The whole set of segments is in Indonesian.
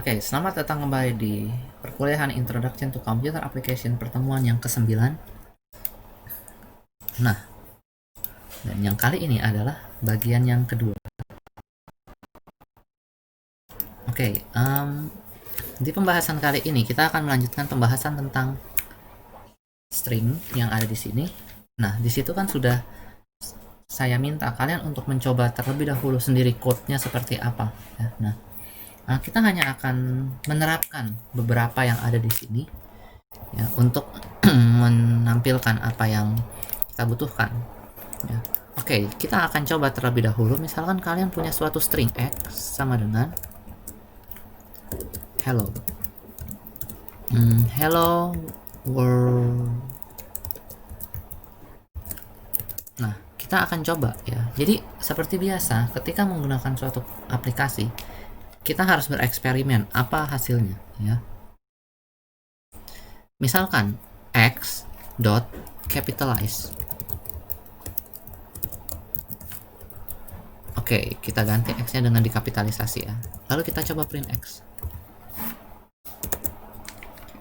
Oke, selamat datang kembali di perkuliahan Introduction to Computer Application pertemuan yang ke-9. Nah, dan yang kali ini adalah bagian yang kedua. Oke, di pembahasan kali ini kita akan melanjutkan pembahasan tentang string yang ada di sini. Nah, di situ kan sudah saya minta kalian untuk mencoba terlebih dahulu sendiri code-nya seperti apa. Nah, kita hanya akan menerapkan beberapa yang ada di sini ya, untuk menampilkan apa yang kita butuhkan ya. Oke, kita akan coba terlebih dahulu. Misalkan kalian punya suatu string x sama dengan hello hello world. Nah, kita akan coba ya. Jadi seperti biasa ketika menggunakan suatu aplikasi, kita harus bereksperimen apa hasilnya ya. Misalkan x dot capitalize. Oke, kita ganti x-nya dengan dikapitalisasi ya. Lalu kita coba print x.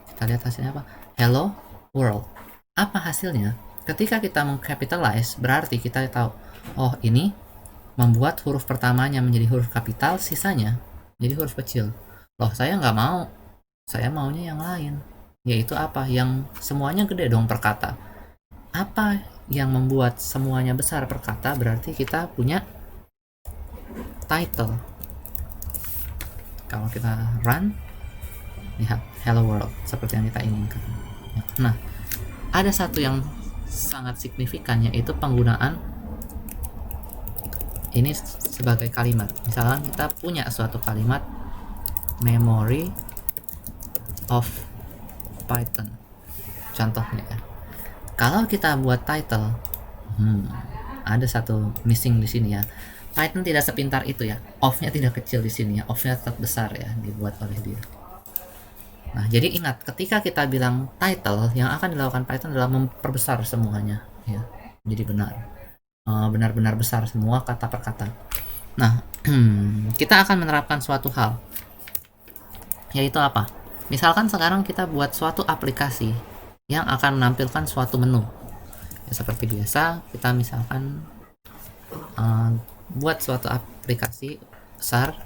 Kita lihat hasilnya apa? Hello world. Apa hasilnya? Ketika kita mengcapitalize, berarti kita tahu, oh ini membuat huruf pertamanya menjadi huruf kapital, sisanya jadi huruf kecil. Loh, saya nggak mau. Saya maunya yang lain. Yaitu apa? Yang semuanya gede dong per kata. Apa yang membuat semuanya besar per kata? Berarti kita punya title. Kalau kita run, lihat hello world seperti yang kita inginkan. Nah, ada satu yang sangat signifikan, yaitu penggunaan ini sebagai kalimat. Misalkan kita punya suatu kalimat memory of Python contohnya ya. Kalau kita buat title, ada satu missing di sini ya. Python tidak sepintar itu ya. Off-nya tidak kecil di sini ya. Off-nya tetap besar ya, dibuat oleh dia. Nah, jadi ingat, ketika kita bilang title, yang akan dilakukan Python adalah memperbesar semuanya ya. Jadi benar-benar besar semua kata per kata. Nah, kita akan menerapkan suatu hal, yaitu apa? Misalkan sekarang kita buat suatu aplikasi yang akan menampilkan suatu menu ya, seperti biasa kita misalkan buat suatu aplikasi besar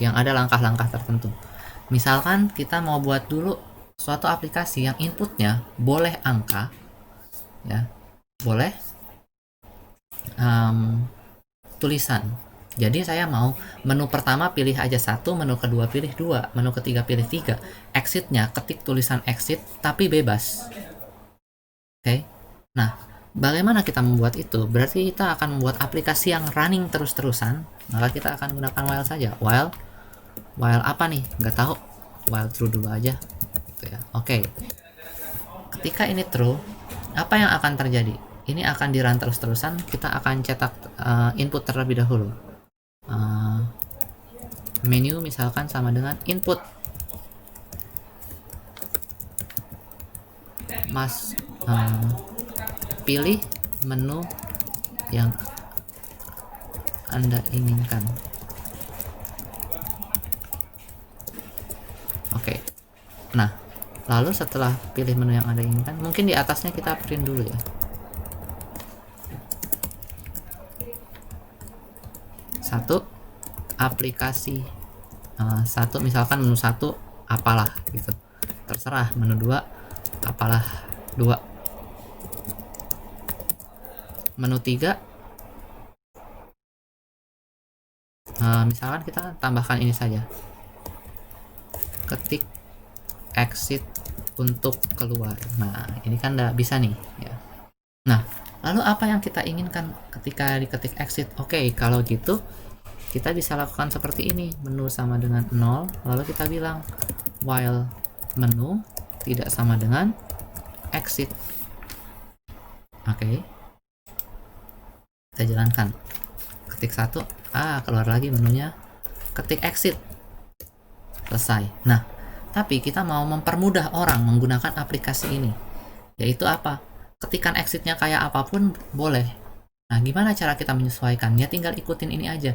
yang ada langkah-langkah tertentu. Misalkan kita mau buat dulu suatu aplikasi yang inputnya boleh angka ya, boleh tulisan. Jadi saya mau menu pertama pilih aja 1, menu kedua pilih 2, menu ketiga pilih 3. Exitnya ketik tulisan exit tapi bebas. Oke. Nah, bagaimana kita membuat itu? Berarti kita akan membuat aplikasi yang running terus-terusan. Maka kita akan gunakan while saja. While apa nih? Nggak tahu. While true dulu aja. Gitu ya. Oke. Ketika ini true, apa yang akan terjadi? Ini akan di run terus-terusan. Kita akan cetak input terlebih dahulu. Menu misalkan sama dengan input. Mas pilih menu yang Anda inginkan. Oke. Nah, lalu setelah pilih menu yang Anda inginkan, mungkin di atasnya kita print dulu ya. Satu aplikasi satu, misalkan menu 1 apalah gitu, terserah. Menu 2 apalah 2. Menu 3 misalkan kita tambahkan ini saja, ketik exit untuk keluar. Nah, ini kan nggak bisa nih ya. Nah, lalu apa yang kita inginkan ketika diketik exit? Oke, kalau gitu kita bisa lakukan seperti ini. Menu sama dengan 0, lalu kita bilang while menu tidak sama dengan exit. Oke. Kita jalankan. Ketik 1, keluar lagi menunya. Ketik exit. Selesai. Nah, tapi kita mau mempermudah orang menggunakan aplikasi ini. Yaitu apa? Ketikan exitnya kayak apapun boleh. Nah, gimana cara kita menyesuaikan? Ya tinggal ikutin ini aja.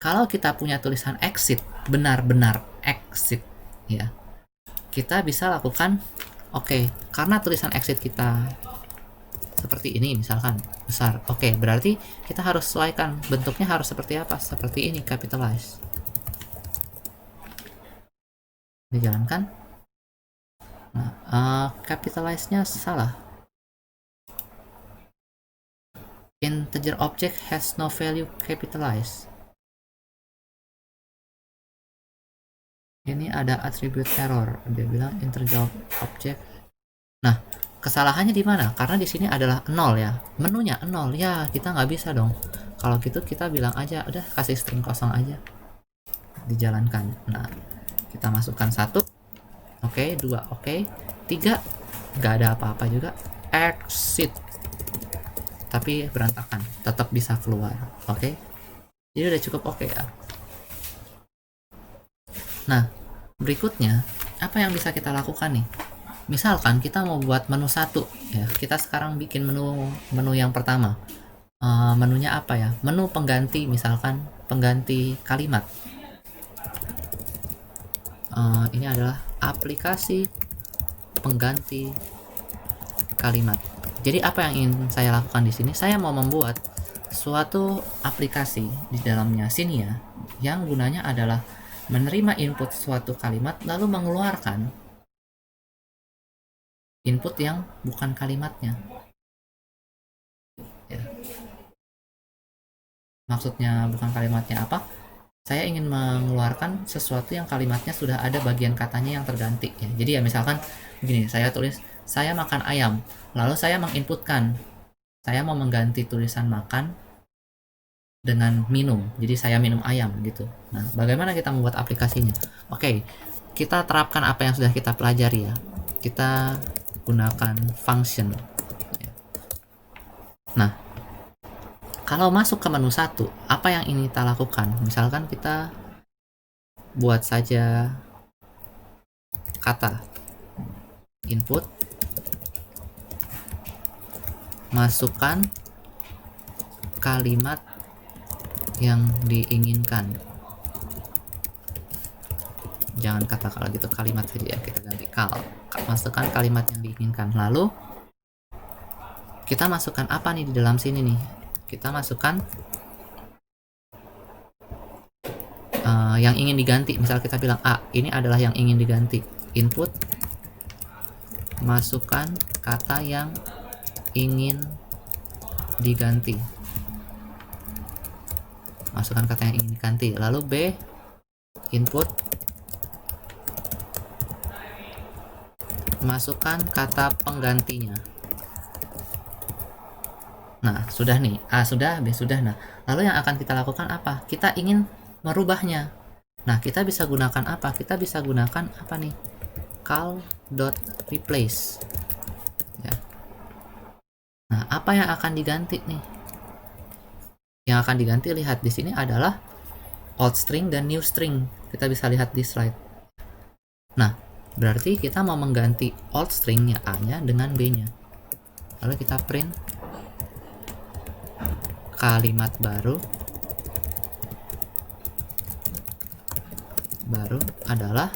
Kalau kita punya tulisan exit, benar-benar exit ya. Kita bisa lakukan karena tulisan exit kita seperti ini misalkan besar. Berarti kita harus sesuaikan bentuknya harus seperti apa? Seperti ini, capitalize. Dijalankan. Nah, capitalize-nya salah. Integer object has no value capitalize. Ini ada attribute error. Dia bilang integer object. Nah, kesalahannya di mana? Karena di sini adalah 0 ya. Menunya 0 ya, kita nggak bisa dong. Kalau gitu kita bilang aja, udah kasih string kosong aja. Dijalankan. Nah, kita masukkan 1. 2. 3. Nggak ada apa-apa juga. Exit. Tapi berantakan. Tetap bisa keluar. Jadi udah cukup ya. Nah, berikutnya apa yang bisa kita lakukan nih? Misalkan kita mau buat menu 1 ya. Kita sekarang bikin menu yang pertama. Menunya apa ya? Menu pengganti, misalkan pengganti kalimat. Ini adalah aplikasi pengganti kalimat. Jadi apa yang ingin saya lakukan di sini? Saya mau membuat suatu aplikasi di dalamnya sini ya, yang gunanya adalah menerima input suatu kalimat lalu mengeluarkan input yang bukan kalimatnya ya. Maksudnya bukan kalimatnya apa? Saya ingin mengeluarkan sesuatu yang kalimatnya sudah ada bagian katanya yang terganti ya. Jadi ya misalkan begini, saya tulis saya makan ayam, lalu saya menginputkan saya mau mengganti tulisan makan dengan minum, jadi saya minum ayam gitu. Nah, bagaimana kita membuat aplikasinya? Kita terapkan apa yang sudah kita pelajari ya. Kita gunakan function. Nah, kalau masuk ke menu 1, apa yang ingin kita lakukan? Misalkan kita buat saja kata input, masukkan kalimat yang diinginkan. Jangan kata kalau gitu, kalimat saja ya, kita ganti masukkan kalimat yang diinginkan. Lalu kita masukkan apa nih di dalam sini nih? Kita masukkan yang ingin diganti. Misal kita bilang ini adalah yang ingin diganti. Input, masukkan kata yang ingin diganti. Masukkan kata yang ingin diganti. Lalu B, input, masukkan kata penggantinya. Nah, sudah nih. Sudah, B sudah. Nah, lalu yang akan kita lakukan apa? Kita ingin merubahnya. Nah, kita bisa gunakan apa? Kita bisa gunakan apa nih? Call.replace. Ya. Nah, apa yang akan diganti nih? Yang akan diganti, lihat di sini adalah old string dan new string. Kita bisa lihat di slide. Nah, berarti kita mau mengganti old stringnya A-nya dengan B-nya. Lalu kita print kalimat baru adalah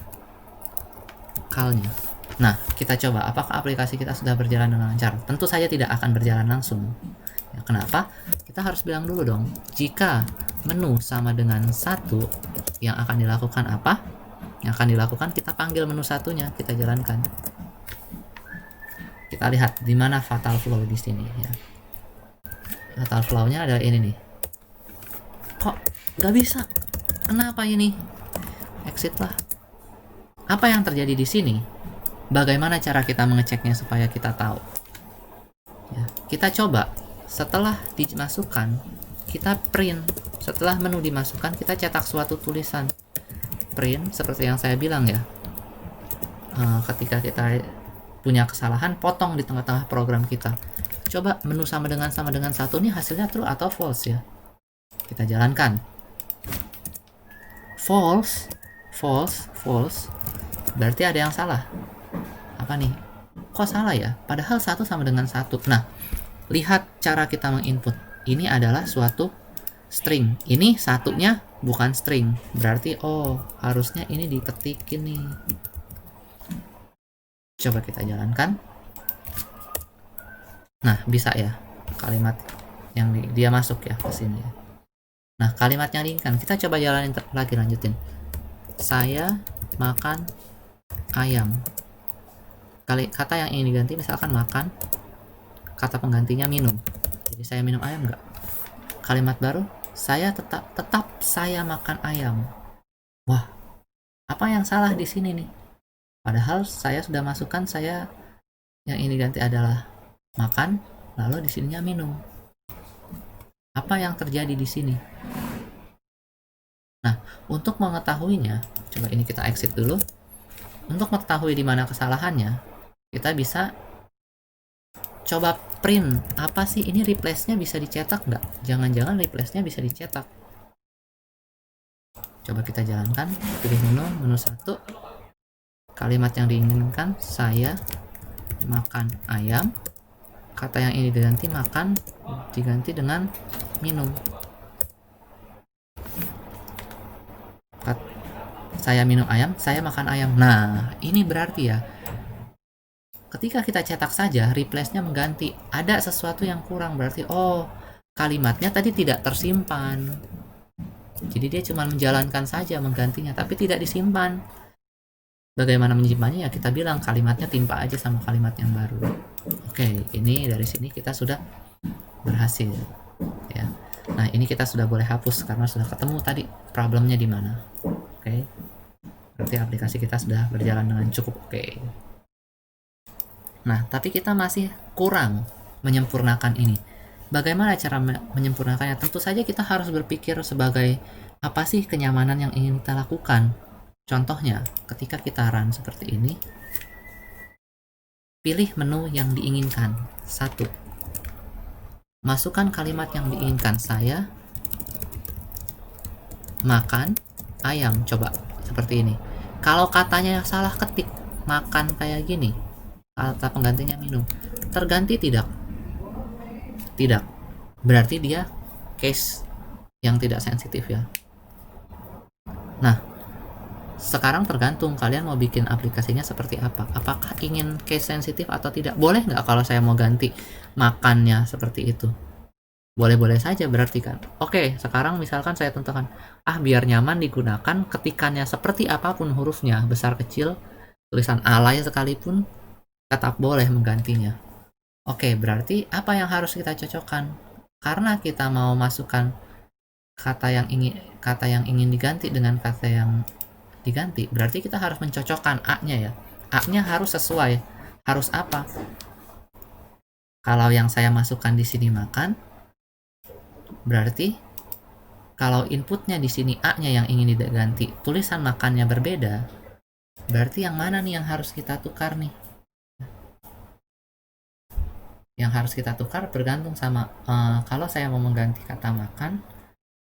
call-nya. Nah, kita coba apakah aplikasi kita sudah berjalan dengan lancar. Tentu saja tidak akan berjalan langsung. Ya, kenapa? Kita harus bilang dulu dong, jika menu sama dengan 1, yang akan dilakukan apa? Yang akan dilakukan, kita panggil menu satunya, kita jalankan. Kita lihat di mana fatal flow di sini ya. Fatal flow-nya ada ini nih. Kok nggak bisa? Kenapa ini? Exit lah. Apa yang terjadi di sini? Bagaimana cara kita mengeceknya supaya kita tahu? Ya, kita coba. Setelah dimasukkan, kita print. Setelah menu dimasukkan, kita cetak suatu tulisan. Print, seperti yang saya bilang ya. Ketika kita punya kesalahan, potong di tengah-tengah program kita. Coba menu sama dengan 1 nih hasilnya true atau false ya. Kita jalankan. False. Berarti ada yang salah. Apa nih? Kok salah ya? Padahal 1 sama dengan 1. Nah, lihat cara kita menginput. Ini adalah suatu string. Ini satunya bukan string, berarti oh harusnya ini diketikin nih. Coba kita jalankan. Nah, bisa ya kalimat yang dia masuk ya ke sini ya. Nah, kalimat yang diinginkan kita coba jalanin lagi, lanjutin. Saya makan ayam. Kata yang ingin diganti misalkan makan, kata penggantinya minum. Jadi saya minum ayam enggak? Kalimat baru, saya tetap saya makan ayam. Wah, apa yang salah di sini nih? Padahal saya sudah masukkan saya yang ini ganti adalah makan, lalu di sininya minum. Apa yang terjadi di sini? Nah, untuk mengetahuinya, coba ini kita exit dulu. Untuk mengetahui di mana kesalahannya, kita bisa coba print. Apa sih ini, replace-nya bisa dicetak nggak? Jangan-jangan replace-nya bisa dicetak. Coba kita jalankan, pilih menu 1. Kalimat yang diinginkan, saya makan ayam. Kata yang ini diganti makan, diganti dengan minum. Saya minum ayam, saya makan ayam. Nah, ini berarti ya, ketika kita cetak saja, replace-nya mengganti. Ada sesuatu yang kurang, berarti oh, kalimatnya tadi tidak tersimpan. Jadi dia cuma menjalankan saja menggantinya, tapi tidak disimpan. Bagaimana menyimpannya? Ya kita bilang kalimatnya timpa aja sama kalimat yang baru. Oke, ini dari sini kita sudah berhasil ya. Nah, ini kita sudah boleh hapus karena sudah ketemu tadi problemnya di mana. Oke. Berarti aplikasi kita sudah berjalan dengan cukup oke. Nah, tapi kita masih kurang menyempurnakan ini. Bagaimana cara menyempurnakannya? Tentu saja kita harus berpikir sebagai apa sih kenyamanan yang ingin kita lakukan. Contohnya, ketika kita run seperti ini, pilih menu yang diinginkan. 1. Masukkan kalimat yang diinginkan. Saya makan ayam. Coba seperti ini. Kalau katanya salah ketik, makan kayak gini, kata penggantinya minum, terganti tidak? Tidak. Berarti dia case yang tidak sensitif ya. Nah, sekarang tergantung kalian mau bikin aplikasinya seperti apa. Apakah ingin case sensitif atau tidak? Boleh nggak kalau saya mau ganti makannya seperti itu? Boleh-boleh saja berarti kan. Oke, sekarang misalkan saya tentukan, biar nyaman digunakan ketikannya seperti apapun hurufnya, besar kecil, tulisan alay sekalipun, tetap boleh menggantinya. Oke, berarti apa yang harus kita cocokkan? Karena kita mau masukkan kata yang ingin diganti dengan kata yang diganti, berarti kita harus mencocokkan A-nya ya. A-nya harus sesuai. Harus apa? Kalau yang saya masukkan di sini makan, berarti kalau inputnya di sini A-nya yang ingin diganti, tulisan makannya berbeda, berarti yang mana nih yang harus kita tukar nih? Yang harus kita tukar bergantung sama kalau saya mau mengganti kata makan,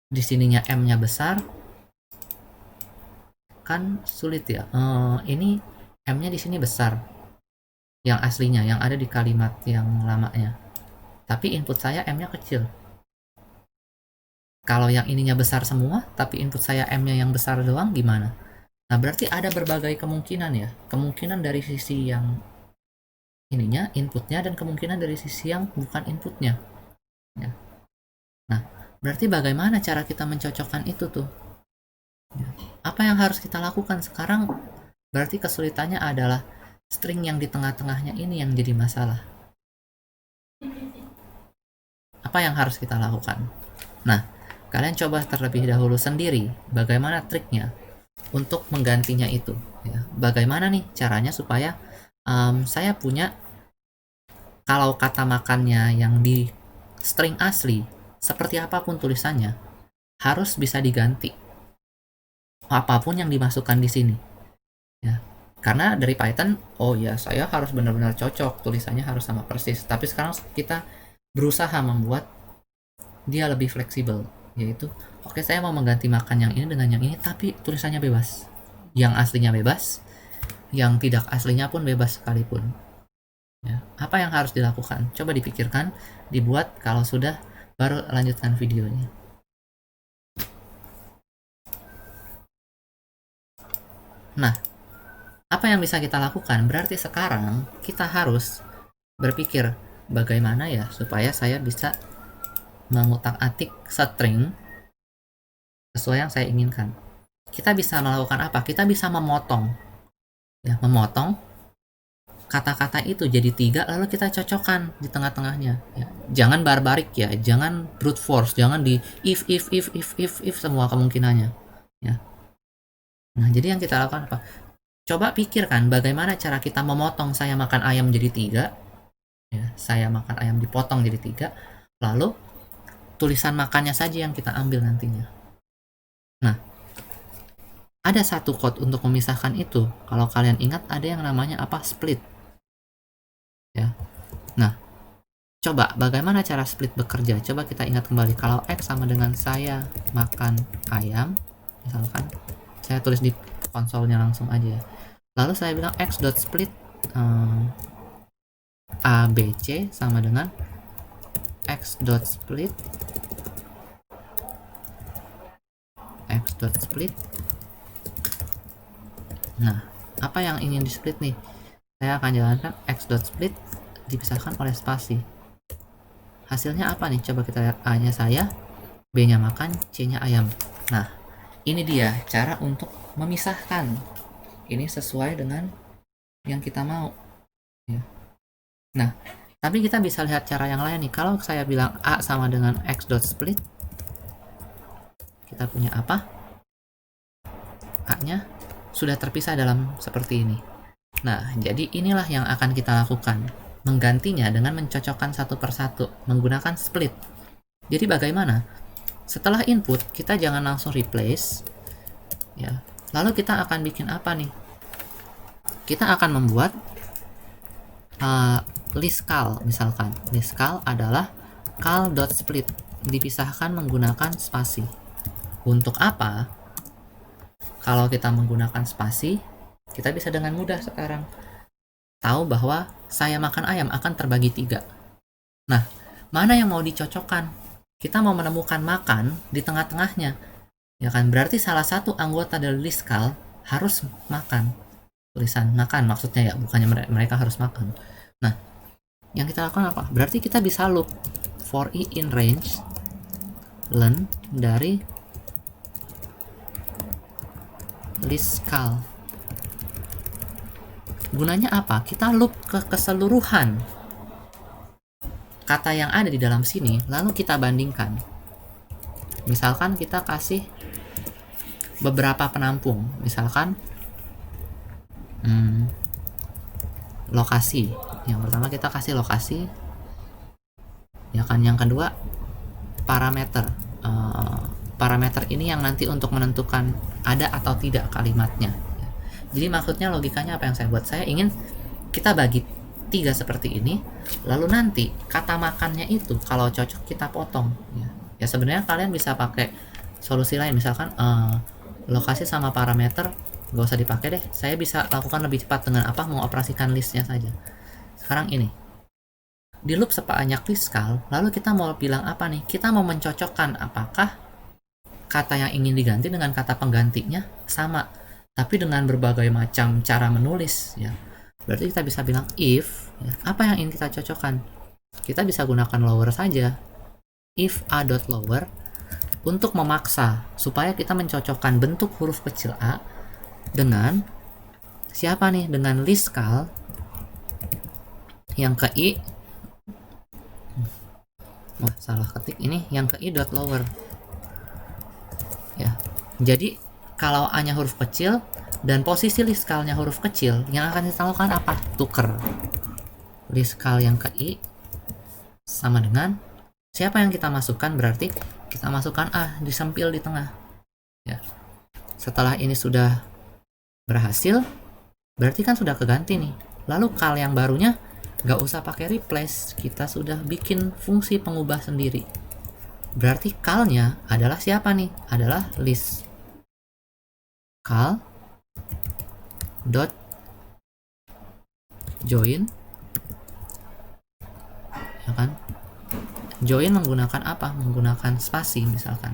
di sininya M-nya besar, kan sulit ya. Ini M-nya di sini besar, yang aslinya, yang ada di kalimat yang lamanya. Tapi input saya M-nya kecil. Kalau yang ininya besar semua, tapi input saya M-nya yang besar doang, gimana? Nah, berarti ada berbagai kemungkinan ya. Kemungkinan dari sisi yang ininya, inputnya, dan kemungkinan dari sisi yang bukan inputnya. Ya. Nah, berarti bagaimana cara kita mencocokkan itu tuh? Apa yang harus kita lakukan sekarang? Berarti kesulitannya adalah string yang di tengah-tengahnya ini yang jadi masalah. Apa yang harus kita lakukan? Nah, kalian coba terlebih dahulu sendiri bagaimana triknya untuk menggantinya itu ya. Bagaimana nih caranya supaya saya punya, kalau kata makannya yang di string asli seperti apapun tulisannya harus bisa diganti apapun yang dimasukkan di sini ya. Karena dari Python, oh ya saya harus benar-benar cocok, tulisannya harus sama persis. Tapi sekarang kita berusaha membuat dia lebih fleksibel, yaitu oke, saya mau mengganti makan yang ini dengan yang ini, tapi tulisannya bebas. Yang aslinya bebas, yang tidak aslinya pun bebas sekalipun. Ya, apa yang harus dilakukan? Coba dipikirkan, dibuat, kalau sudah baru lanjutkan videonya. Nah, apa yang bisa kita lakukan? Berarti sekarang kita harus berpikir bagaimana ya supaya saya bisa mengutak-atik string sesuai yang saya inginkan. Kita bisa melakukan apa? Kita bisa memotong, ya, memotong kata-kata itu jadi 3 lalu kita cocokkan di tengah-tengahnya. Ya. Jangan barbarik ya, jangan brute force, jangan di if semua kemungkinannya. Ya. Nah, jadi yang kita lakukan apa? Coba pikirkan bagaimana cara kita memotong saya makan ayam jadi 3. Ya, saya makan ayam dipotong jadi 3. Lalu tulisan makannya saja yang kita ambil nantinya. Nah, ada satu code untuk memisahkan itu. Kalau kalian ingat ada yang namanya apa? Split. Ya. Nah, coba bagaimana cara split bekerja? Coba kita ingat kembali. Kalau X sama dengan saya makan ayam, misalkan saya tulis di konsolnya langsung aja. Lalu saya bilang X.split ABC sama dengan X.split X.split. Nah, apa yang ingin di split nih? Saya akan jalankan X.split dipisahkan oleh spasi. Hasilnya apa nih? Coba kita lihat. A-nya saya, B-nya makan, C-nya ayam. Nah, ini dia cara untuk memisahkan. Ini sesuai dengan yang kita mau. Ya. Nah, tapi kita bisa lihat cara yang lain nih. Kalau saya bilang A sama dengan X.split, kita punya apa? A-nya sudah terpisah dalam seperti ini. Nah, jadi inilah yang akan kita lakukan. Menggantinya dengan mencocokkan satu persatu menggunakan split. Jadi bagaimana? Setelah input kita jangan langsung replace, ya. Lalu kita akan bikin apa nih? Kita akan membuat list cal, misalkan. List cal adalah cal.split dipisahkan menggunakan spasi. Untuk apa? Kalau kita menggunakan spasi, kita bisa dengan mudah sekarang tahu bahwa saya makan ayam akan terbagi 3. Nah, mana yang mau dicocokkan? Kita mau menemukan makan di tengah-tengahnya. Ya kan, berarti salah satu anggota dari list cal harus makan. Tulisan makan maksudnya ya, bukannya mereka harus makan. Nah, yang kita lakukan apa? Berarti kita bisa loop for i in range len dari list cal. Gunanya apa? Kita loop ke keseluruhan kata yang ada di dalam sini, lalu kita bandingkan. Misalkan kita kasih beberapa penampung, misalkan lokasi. Yang pertama kita kasih lokasi, ya kan. Yang kedua parameter. Parameter ini yang nanti untuk menentukan ada atau tidak kalimatnya. Jadi maksudnya logikanya apa yang saya buat? Saya ingin kita bagi 3 seperti ini, lalu nanti kata makannya itu kalau cocok kita potong. Ya sebenarnya kalian bisa pakai solusi lain, misalkan lokasi sama parameter gak usah dipakai deh. Saya bisa lakukan lebih cepat dengan apa? Mengoperasikan listnya saja. Sekarang ini di loop sebanyak list cal, lalu kita mau bilang apa nih? Kita mau mencocokkan apakah kata yang ingin diganti dengan kata penggantinya sama, tapi dengan berbagai macam cara menulis, ya. Berarti kita bisa bilang if, ya, apa yang ingin kita cocokkan. Kita bisa gunakan lower saja. If a.lower untuk memaksa supaya kita mencocokkan bentuk huruf kecil a dengan siapa nih? Dengan list cal yang ke i. Wah, salah ketik ini, yang ke i.lower. Ya. Jadi kalau a-nya huruf kecil dan posisi list cal-nya huruf kecil, yang akan kita lakukan apa? Tuker. List cal yang ke i sama dengan siapa yang kita masukkan, berarti kita masukkan a, disempil di tengah. Ya. Setelah ini sudah berhasil, berarti kan sudah keganti nih. Lalu cal yang barunya nggak usah pakai replace, kita sudah bikin fungsi pengubah sendiri. Berarti cal-nya adalah siapa nih? Adalah list cal dot join, ya kan? Join menggunakan apa? Menggunakan spasi misalkan.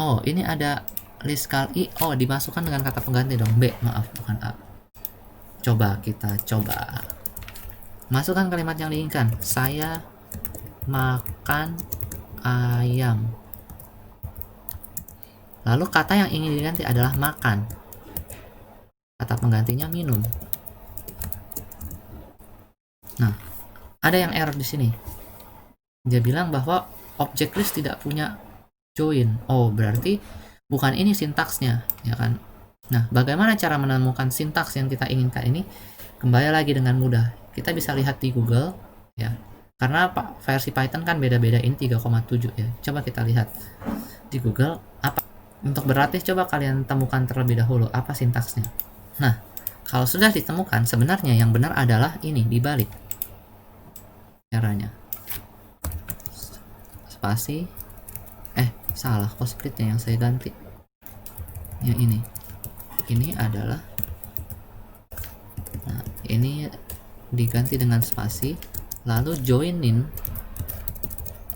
Oh, ini ada list kali oh dimasukkan dengan kata pengganti dong, B, maaf bukan A. Coba kita coba masukkan kalimat yang diinginkan. Saya makan ayam. Lalu kata yang ingin diganti adalah makan. Kata penggantinya minum. Nah, ada yang error di sini. Dia bilang bahwa object list tidak punya join. Oh, berarti bukan ini sintaksnya, ya kan? Nah, bagaimana cara menemukan sintaks yang kita inginkan ini? Kembali lagi dengan mudah. Kita bisa lihat di Google, ya. Karena versi Python kan beda-beda, ini 3,7 ya. Coba kita lihat di Google apa. Untuk berlatih coba kalian temukan terlebih dahulu apa sintaksnya. Nah, kalau sudah ditemukan, sebenarnya yang benar adalah ini dibalik caranya. Spasi, salah, kok splitnya yang saya ganti. Yang ini adalah, nah ini diganti dengan spasi, lalu joinin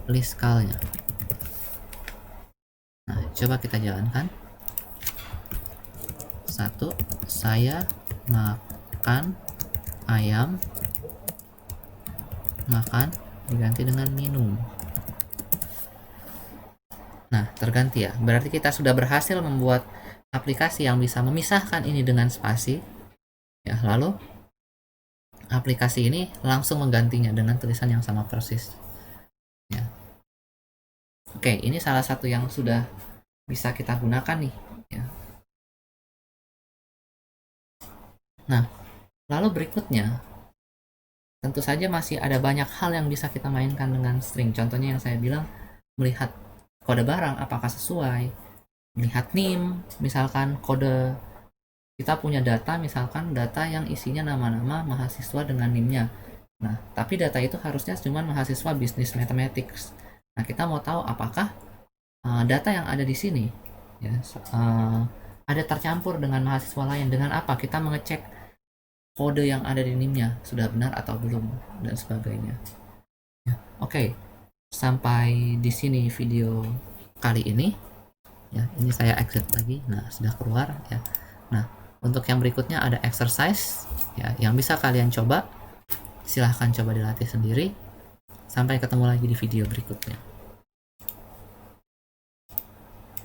list call-nya. Nah, coba kita jalankan. 1. Saya makan ayam. Makan diganti dengan minum. Nah, terganti ya. Berarti kita sudah berhasil membuat aplikasi yang bisa memisahkan ini dengan spasi. Ya, lalu aplikasi ini langsung menggantinya dengan tulisan yang sama persis. Ya. Oke, ini salah satu yang sudah bisa kita gunakan nih. Ya. Nah, lalu berikutnya, tentu saja masih ada banyak hal yang bisa kita mainkan dengan string. Contohnya yang saya bilang, melihat kode barang apakah sesuai, melihat NIM, misalkan kode kita punya data, misalkan data yang isinya nama-nama mahasiswa dengan NIM-nya. Nah, tapi data itu harusnya cuma mahasiswa bisnis mathematics. Nah, kita mau tahu apakah data yang ada di sini ya ada tercampur dengan mahasiswa lain. Dengan apa? Kita mengecek kode yang ada di NIM-nya sudah benar atau belum dan sebagainya. Ya, oke. Sampai di sini video kali ini. Ya, ini saya exit lagi. Nah, sudah keluar ya. Nah, untuk yang berikutnya ada exercise ya yang bisa kalian coba. Silahkan coba dilatih sendiri. Sampai ketemu lagi di video berikutnya.